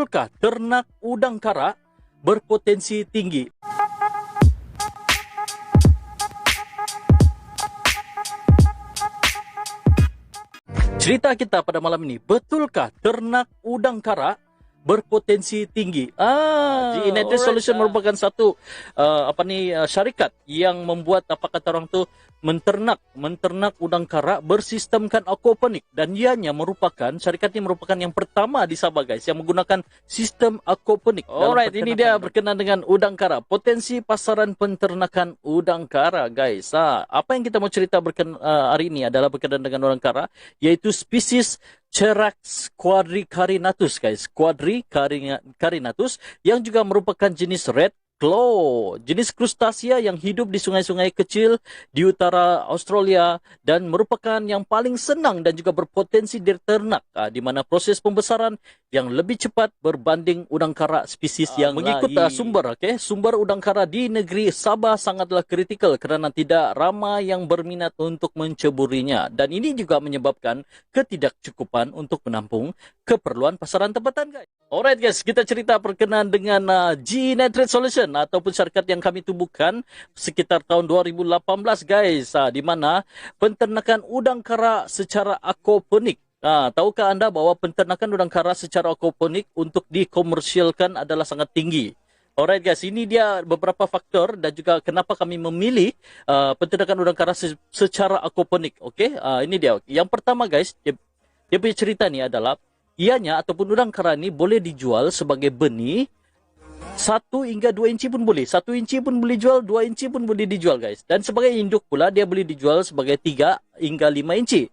Betulkah ternak udang kara berpotensi tinggi? Cerita kita pada malam ini, betulkah ternak udang kara berpotensi tinggi? Genetic Solution merupakan satu syarikat yang membuat apa kata orang tu menternak udang kara bersistemkan aquaponik, dan ianya merupakan syarikat ini merupakan yang pertama di Sabah guys yang menggunakan sistem aquaponik. Alright, ini dia berkenaan dengan udang kara, potensi pasaran penternakan udang kara guys. Apa yang kita mau cerita hari ini adalah berkenaan dengan udang kara, yaitu spesies Cherax quadricarinatus guys, quadricarinatus yang juga merupakan jenis red claw, jenis krustasia yang hidup di sungai-sungai kecil di utara Australia dan merupakan yang paling senang dan juga berpotensi diternak, di mana proses pembesaran yang lebih cepat berbanding udang kara spesies yang mengikut sumber udang kara di negeri Sabah sangatlah kritikal kerana tidak ramai yang berminat untuk menceburinya, dan ini juga menyebabkan ketidakcukupan untuk menampung keperluan pasaran tempatan guys. Alright guys, kita cerita berkenaan dengan Genetic Solution ataupun syarikat yang kami tubuhkan sekitar tahun 2018 guys, di mana penternakan udang kara secara aquaponik. Tahukah anda bahawa penternakan udang kara secara aquaponik untuk dikomersialkan adalah sangat tinggi? Alright guys, ini dia beberapa faktor dan juga kenapa kami memilih penternakan udang kara secara aquaponik. Okey, ini dia. Yang pertama guys, dia punya cerita ni adalah ianya ataupun udang kara ni boleh dijual sebagai benih 1 hingga 2 inci pun boleh. 1 inci pun boleh jual, 2 inci pun boleh dijual guys. Dan sebagai induk pula dia boleh dijual sebagai 3 hingga 5 inci.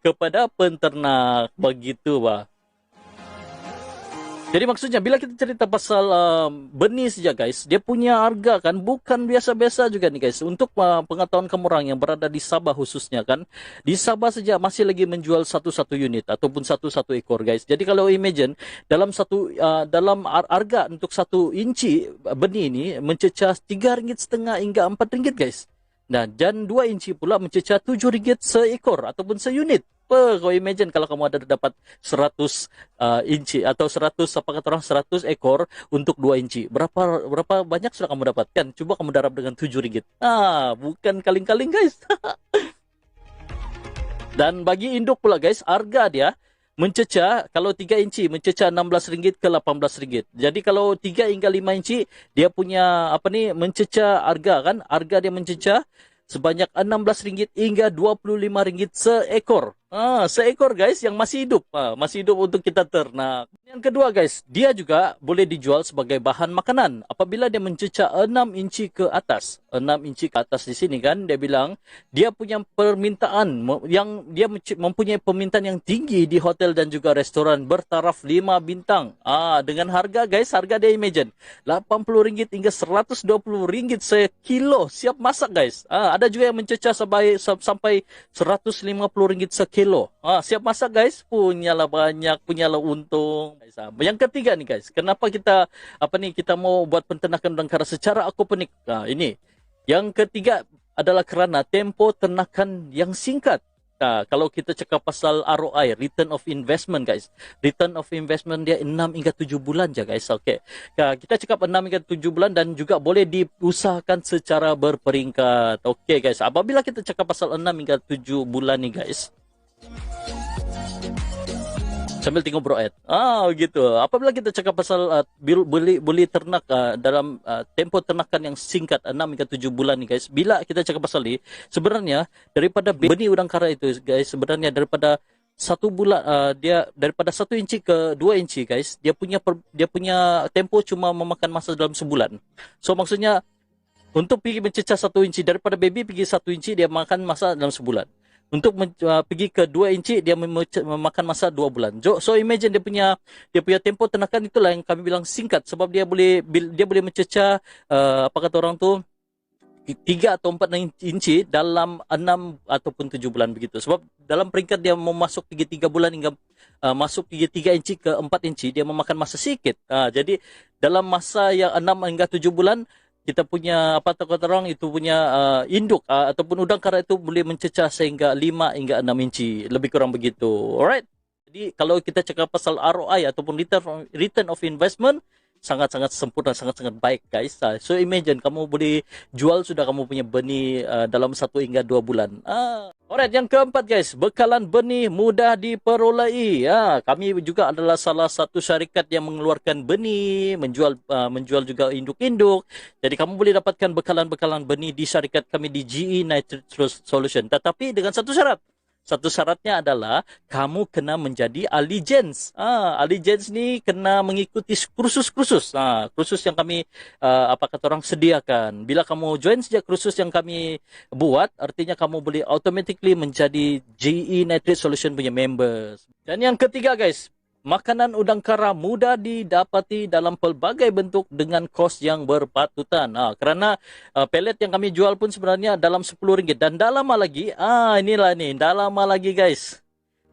Kepada penternak begitu bah. Jadi maksudnya bila kita cerita pasal benih saja guys, dia punya harga kan bukan biasa-biasa juga nih guys. Untuk pengetahuan kamu orang yang berada di Sabah khususnya kan, di Sabah saja masih lagi menjual satu unit ataupun satu ekor guys. Jadi kalau imagine dalam harga untuk 1 inci benih ini mencecah RM3.5 hingga RM4 guys. Dan 2 inci pula mencecah RM7 seekor ataupun seunit. Kau imagine kalau kamu ada dapat 100 inci atau 100 ekor untuk 2 inci. Berapa banyak sudah kamu dapatkan? Coba kamu darab dengan RM7. Bukan kaling-kaling guys. Dan bagi induk pula guys, harga dia mencecah kalau 3 inci mencecah RM16 ke RM18. Jadi kalau 3 hingga 5 inci dia punya mencecah harga kan? Harga dia mencecah sebanyak RM16 hingga RM25 seekor. Seekor guys yang masih hidup. Masih hidup untuk kita ternak. Yang kedua guys, dia juga boleh dijual sebagai bahan makanan apabila dia mencecah 6 inci ke atas. 6 inci ke atas di sini kan dia bilang dia punya permintaan yang dia mempunyai permintaan yang tinggi di hotel dan juga restoran bertaraf 5 bintang. Dengan harga guys, harga dia imagine RM80 hingga RM120 sekilo siap masak guys. Ada juga yang mencecah sampai RM150 sekilo. Siap masak guys, punyalah banyak, punyalah untung. Yang ketiga nih guys, kenapa kita kita mau buat penternakan udang kara secara aquaponik? Ini. Yang ketiga adalah kerana tempo ternakan yang singkat. Kalau kita cakap pasal ROI, return of investment guys. Return of investment dia 6 hingga 7 bulan je guys. Okey. Kita cakap 6 hingga 7 bulan dan juga boleh diusahakan secara berperingkat. Okey guys. Apabila kita cakap pasal 6 hingga 7 bulan ni guys, sambil tengok bro Ed. Gitu. Apabila kita cakap pasal boleh ternak dalam tempo ternakan yang singkat 6 hingga 7 bulan ni guys. Bila kita cakap pasal ni, sebenarnya daripada benih udang kara itu guys, sebenarnya daripada 1 bulan dia daripada 1 inci ke 2 inci guys, dia punya tempo cuma memakan masa dalam sebulan. So maksudnya untuk pergi mencecah 1 inci daripada baby pergi 1 inci dia makan masa dalam sebulan. Untuk pergi ke 2 inci dia memakan masa 2 bulan. So imagine dia punya tempo ternakan itulah yang kami bilang singkat sebab dia boleh mencecah apa kata orang tu 3 atau 4 inci dalam 6 ataupun 7 bulan begitu. Sebab dalam peringkat dia mau masuk pergi 3 bulan hingga masuk pergi 3 inci ke 4 inci dia memakan masa sikit. Jadi dalam masa yang 6 hingga 7 bulan kita punya apa kata orang itu punya induk ataupun udang kara itu boleh mencecah sehingga 5 hingga 6 inci, lebih kurang begitu. Alright. Jadi kalau kita cakap pasal ROI ataupun return of investment, sangat-sangat sempurna, sangat-sangat baik guys. So imagine kamu boleh jual sudah kamu punya benih dalam 1 hingga 2 bulan. Alright, yang keempat guys, bekalan benih mudah diperolehi. Kami juga adalah salah satu syarikat yang mengeluarkan benih, menjual juga induk-induk. Jadi kamu boleh dapatkan bekalan-bekalan benih di syarikat kami di GE Nitrate Solution. Tetapi dengan satu syarat. Satu syaratnya adalah kamu kena menjadi Allegiance. Allegiance ni kena mengikuti kursus-kursus. Kursus yang kami apa kata orang sediakan. Bila kamu join sejak kursus yang kami buat, artinya kamu boleh automatically menjadi GE Nitrate Solution punya members. Dan yang ketiga guys, makanan udang kara mudah didapati dalam pelbagai bentuk dengan kos yang berpatutan. Kerana pelet yang kami jual pun sebenarnya dalam RM10. Dan dah lama lagi, inilah ni, dah lama lagi guys.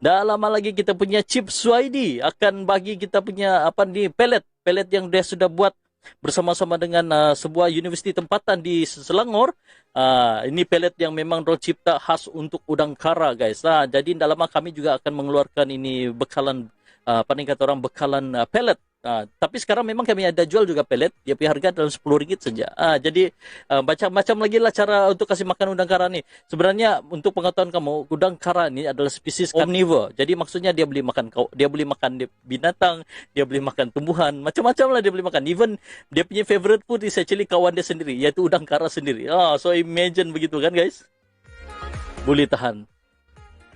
Dah lama lagi kita punya Chip Suwaidi akan bagi kita punya pelet yang dia sudah buat bersama-sama dengan sebuah universiti tempatan di Selangor. Ini pelet yang memang dia cipta khas untuk udang kara guys. Jadi dah lama kami juga akan mengeluarkan ini bekalan bekalan pellet. Tapi sekarang memang kami ada jual juga pellet. Dia punya harga dalam RM10 saja. Jadi macam-macam lagi lah cara untuk kasih makan udang kara ni. Sebenarnya untuk pengetahuan kamu, udang kara ni adalah spesies omnivore. Jadi maksudnya dia boleh makan binatang, dia boleh makan tumbuhan, macam-macam lah dia boleh makan. Even dia punya favorite food is actually kawan dia sendiri, iaitu udang kara sendiri. So imagine begitu kan guys. Boleh tahan.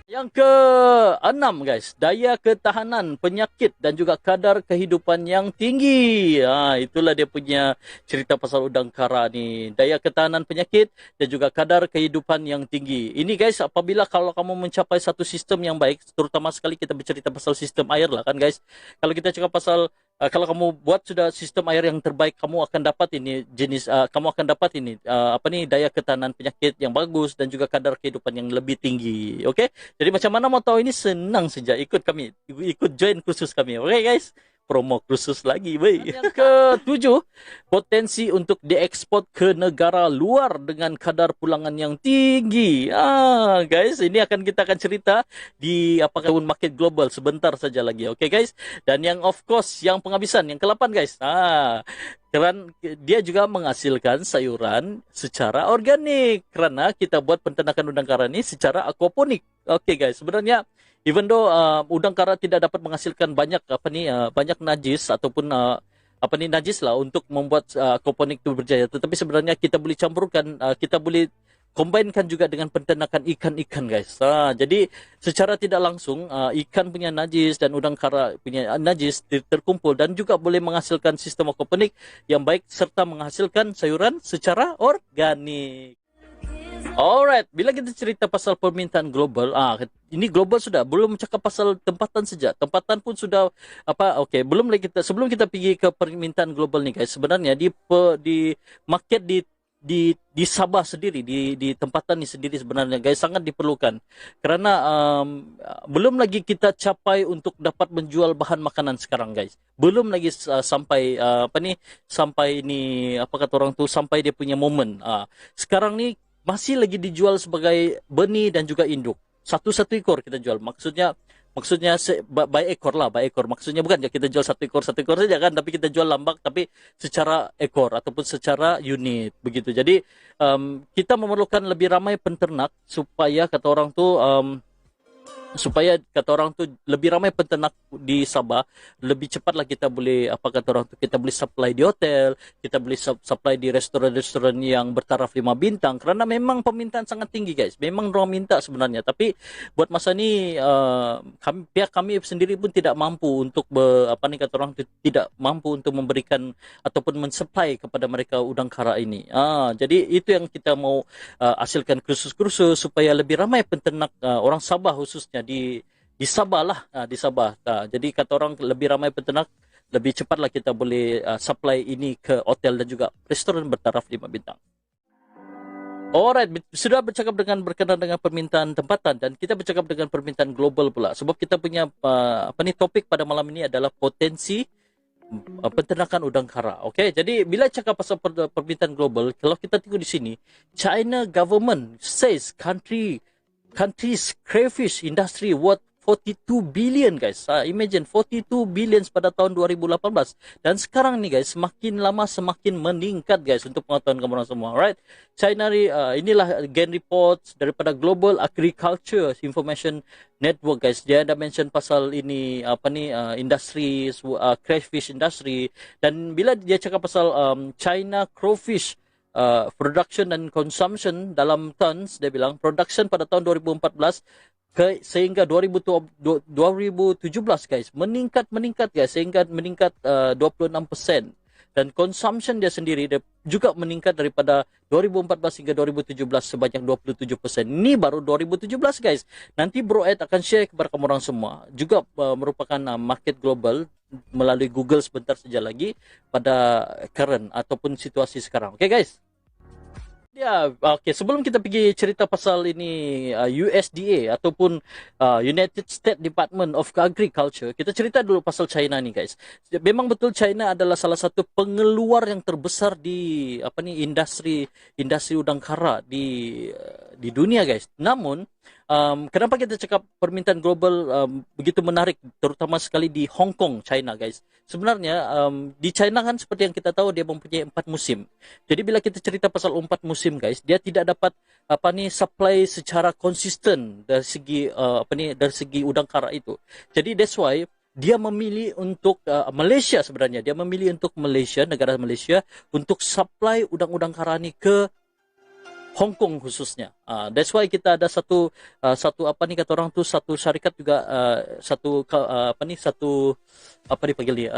Yang ke-6 guys, daya ketahanan penyakit dan juga kadar kehidupan yang tinggi. Itulah dia punya cerita pasal udang kara ni. Daya ketahanan penyakit dan juga kadar kehidupan yang tinggi. Ini guys, apabila kalau kamu mencapai satu sistem yang baik, terutama sekali kita bercerita pasal sistem air lah kan guys. Kalau kita cakap pasal kalau kamu buat sudah sistem air yang terbaik, kamu akan dapat ini daya ketahanan penyakit yang bagus dan juga kadar kehidupan yang lebih tinggi. Okey? Jadi macam mana mau tahu ini? Senang saja, ikut join kursus kami. Okey guys? Promo kursus lagi, baik. Yang ke-7, potensi untuk diekspor ke negara luar dengan kadar pulangan yang tinggi. Guys, ini kita akan cerita di market global sebentar saja lagi. Okey guys? Dan yang of course, yang penghabisan, yang ke-8 guys. Kerana dia juga menghasilkan sayuran secara organik. Kerana kita buat penternakan udang kara ni secara aquaponik. Okey guys, sebenarnya even though udang kara tidak dapat menghasilkan banyak najis ataupun najis lah untuk membuat aquaponik itu berjaya, tetapi sebenarnya kita boleh campurkan, kita boleh combinekan juga dengan penternakan ikan-ikan guys. Jadi secara tidak langsung ikan punya najis dan udang kara punya najis terkumpul dan juga boleh menghasilkan sistem aquaponik yang baik serta menghasilkan sayuran secara organik. Alright, bila kita cerita pasal permintaan global, ini global sudah, belum cakap pasal tempatan saja. Tempatan pun sudah belum lagi sebelum kita pergi ke permintaan global ni guys. Sebenarnya di market di Sabah sendiri, di tempatan ni sendiri sebenarnya guys sangat diperlukan. Kerana belum lagi kita capai untuk dapat menjual bahan makanan sekarang guys. Belum lagi sampai sampai dia punya momen. Sekarang ni masih lagi dijual sebagai benih dan juga induk. Satu-satu ekor kita jual. Maksudnya by ekor lah, by ekor. Maksudnya bukan kita jual satu ekor saja kan, tapi kita jual lambak tapi secara ekor ataupun secara unit begitu. Jadi kita memerlukan lebih ramai penternak supaya kata orang tu lebih ramai peternak di Sabah, lebih cepatlah kita boleh kita boleh supply di hotel, kita boleh supply di restoran-restoran yang bertaraf 5 bintang, kerana memang permintaan sangat tinggi guys. Memang orang minta sebenarnya, tapi buat masa ni pihak kami sendiri pun tidak mampu untuk tidak mampu untuk memberikan ataupun mensupply kepada mereka udang kara ini. Jadi itu yang kita mau hasilkan kursus-kursus supaya lebih ramai penternak orang Sabah khususnya di Sabah lah, di Sabah. Jadi kata orang lebih ramai peternak, lebih cepatlah kita boleh supply ini ke hotel dan juga restoran bertaraf 5 bintang. Alright, sudah berkenaan dengan permintaan tempatan dan kita bercakap dengan permintaan global pula. Sebab kita punya topik pada malam ini adalah potensi penternakan udang kara. Okey, jadi bila cakap pasal permintaan global, kalau kita tengok di sini, China government says country's crayfish industry worth 42 billion guys. Imagine 42 billion pada tahun 2018. Dan sekarang nih guys, semakin lama semakin meningkat guys, untuk pengetahuan kamu orang semua. Alright. China inilah Gen reports daripada Global Agriculture Information Network guys. Dia ada mention pasal ini industri crayfish industry, dan bila dia cakap pasal China crayfish production dan consumption dalam tons, dia bilang production pada tahun 2014 sehingga 2017 guys meningkat guys, sehingga meningkat 26%, dan consumption dia sendiri dia juga meningkat daripada 2014 hingga 2017 sebanyak 27%. Ini baru 2017 guys. Nanti Bro Ed akan share kepada kamu orang semua, juga merupakan market global melalui Google sebentar saja lagi pada current ataupun situasi sekarang. Okay guys. Ya, okay. Sebelum kita pergi cerita pasal ini USDA ataupun United States Department of Agriculture, kita cerita dulu pasal China nih guys. Memang betul China adalah salah satu pengeluar yang terbesar di industri udang kara di dunia guys. Namun kenapa kita cakap permintaan global begitu menarik, terutama sekali di Hong Kong, China guys. Sebenarnya di China kan seperti yang kita tahu dia mempunyai 4 musim. Jadi bila kita cerita pasal 4 musim guys, dia tidak dapat supply secara konsisten dari segi dari segi udang kara itu. Jadi that's why dia memilih untuk Malaysia sebenarnya. Dia memilih untuk Malaysia, negara Malaysia, untuk supply udang-udang kara ni ke Hong Kong khususnya. That's why kita ada satu kata orang tu, satu syarikat juga satu dipanggil ni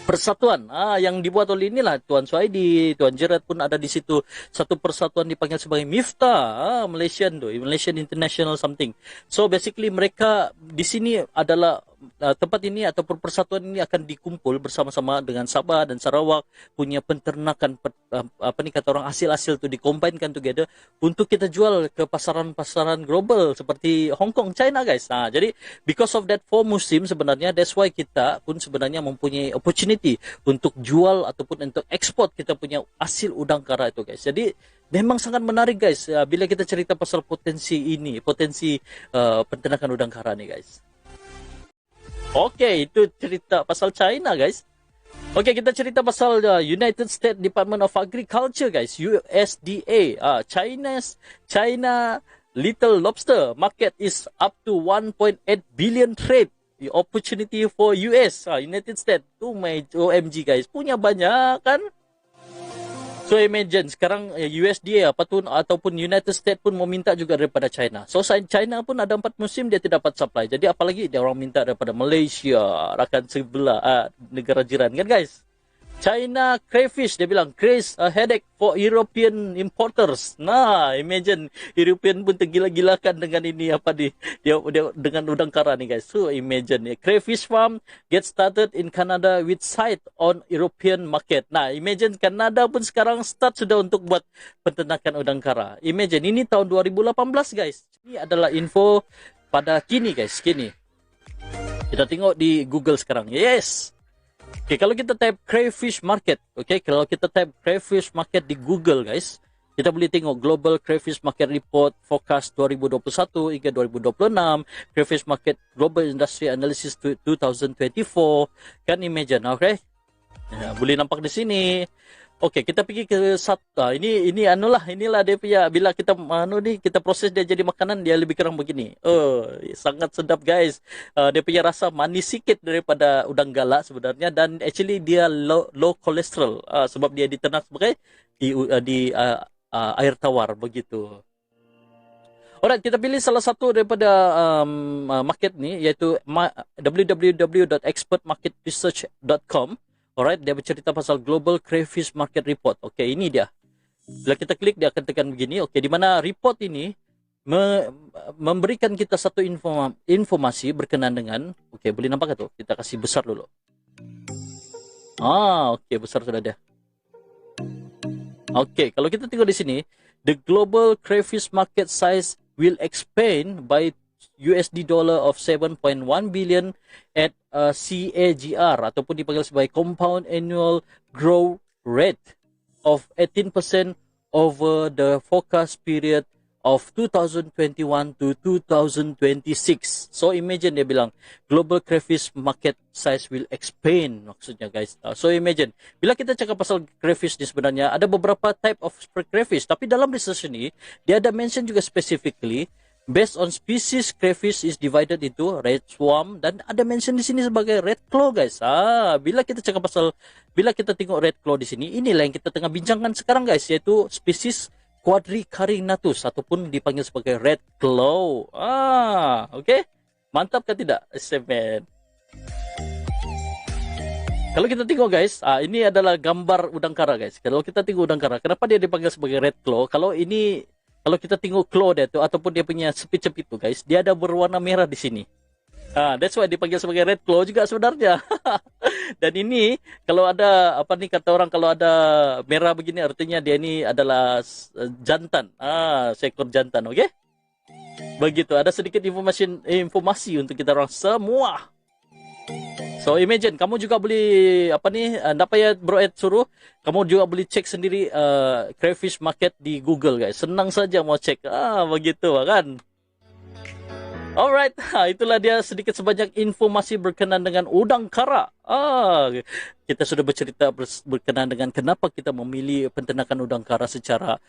persatuan yang dibuat oleh inilah Tuan Suhaidi, Tuan Gerard pun ada di situ. Satu persatuan dipanggil sebagai MIFTA, Malaysian International something. So basically mereka di sini adalah tempat ini ataupun persatuan ini akan dikumpul bersama-sama dengan Sabah dan Sarawak punya penternakan kata orang hasil-hasil tu dicombine together untuk kita jual ke pasaran-pasaran global seperti Hong Kong, China guys. Jadi because of that 4 musim sebenarnya, that's why kita pun sebenarnya mempunyai opportunity untuk jual ataupun untuk ekspor kita punya hasil udang kara itu guys. Jadi memang sangat menarik guys bila kita cerita pasal potensi penternakan udang kara ni guys. Okay, itu cerita pasal China guys. Okay, kita cerita pasal United States Department of Agriculture guys, USDA. China little lobster market is up to 1.8 billion trade opportunity for US. United States. OMG guys, punya banyak kan? So imagine sekarang USDA ataupun United States pun meminta juga daripada China. So China pun ada 4 musim dia tidak dapat supply. Jadi apalagi dia orang minta daripada Malaysia, rakan sebelah negara jiran kan guys. China crayfish, dia bilang creates a headache for European importers. Nah, imagine European pun tergila-gilakan dengan ini dia dengan udang kara ni guys. So imagine crayfish farm get started in Canada with site on European market. Nah, imagine Canada pun sekarang start sudah untuk buat penternakan udang kara. Imagine ini tahun 2018 guys. Ini adalah info pada kini guys, kini. Kita tengok di Google sekarang. Yes. Okay, kalau kita type crayfish market, kalau kita type crayfish market di Google guys, kita boleh tengok Global Crayfish Market Report Forecast 2021 hingga 2026, Crayfish Market Global Industry Analysis 2024, kan imagine, okay? Boleh nampak di sini. Okay, kita pergi ke inilah dia punya, bila kita kita proses dia jadi makanan, dia lebih kurang begini. Sangat sedap guys. Dia punya rasa manis sikit daripada udang galak sebenarnya, dan actually dia low cholesterol sebab dia diternak sebagai di air tawar begitu. Alright, kita pilih salah satu daripada market ni, iaitu www.expertmarketresearch.com. Alright, dia bercerita pasal Global Crayfish Market Report. Okay, ini dia. Bila kita klik, dia akan tekan begini. Okay, di mana report ini memberikan kita satu informasi berkenaan dengan, okay, boleh nampak tu? Kita kasih besar dulu. Okay, besar sudah dia. Okay, kalau kita tengok di sini, the global crayfish market size will expand by USD dollar of 7.1 billion at CAGR ataupun dipanggil sebagai compound annual growth rate of 18% over the forecast period of 2021 to 2026. So imagine dia bilang global crayfish market size will expand maksudnya guys. So imagine bila kita cakap pasal crayfish ni sebenarnya ada beberapa type of crayfish, tapi dalam research ni dia ada mention juga specifically based on species crayfish is divided into red swarm dan ada mention di sini sebagai red claw guys. Bila kita cakap pasal bila kita tengok red claw di sini, inilah yang kita tengah bincangkan sekarang guys, yaitu spesies Quadricarinatus ataupun dipanggil sebagai red claw. Okay? Mantap ke tidak? Semen. Kalau kita tengok guys, ini adalah gambar udang kara guys. Kalau kita tengok udang kara, kenapa dia dipanggil sebagai red claw? Kalau kita tengok claw dia tu ataupun dia punya cepit-cepit tu guys, dia ada berwarna merah di sini. That's why dipanggil sebagai red claw juga sebenarnya. Dan ini kalau ada kata orang, kalau ada merah begini artinya dia ini adalah jantan. Seekor jantan, okey? Begitu, ada sedikit informasi untuk kita orang semua. So imagine kamu juga boleh nak payah Bro Ed suruh, kamu juga boleh cek sendiri crayfish market di Google guys. Senang saja mau cek. Begitu kan. Alright, itulah dia sedikit sebanyak informasi berkenaan dengan udang kara. Kita sudah bercerita berkenaan dengan kenapa kita memilih penternakan udang kara secara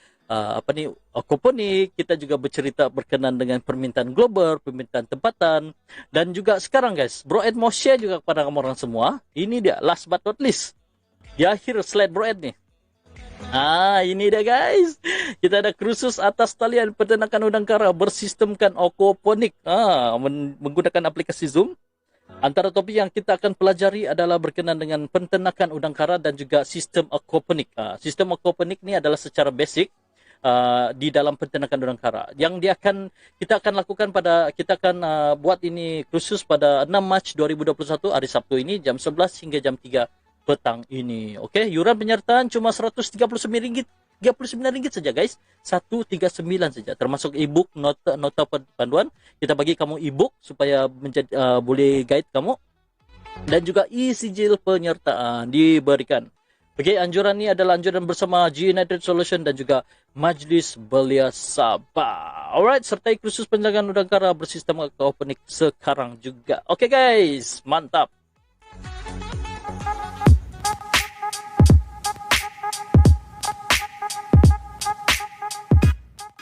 aquaponik. Kita juga bercerita berkenaan dengan permintaan global, permintaan tempatan, dan juga sekarang guys, Bro Ed mau share juga kepada kamu orang semua. Ini dia last but not least. Di akhir slide Bro Ed nih. Ini dia guys. Kita ada kursus atas talian peternakan udang kara bersistemkan aquaponik menggunakan aplikasi Zoom. Antara topik yang kita akan pelajari adalah berkenaan dengan peternakan udang kara dan juga sistem aquaponik. Sistem aquaponik ni adalah secara basic di dalam peternakan udang kara. Yang kita akan buat ini kursus pada 6 Mac 2021 hari Sabtu ini jam 11 hingga jam 3 petang ini. Okey, yuran penyertaan cuma RM139 saja guys. 139 saja termasuk e-book, nota panduan. Kita bagi kamu e-book supaya boleh guide kamu, dan juga e-sijil penyertaan diberikan. Okey, anjuran ini adalah anjuran bersama G United Solution dan juga Majlis Belia Sabah. Alright, sertai kursus penjagaan udang kara bersistem aquaponik sekarang juga. Okey guys, mantap.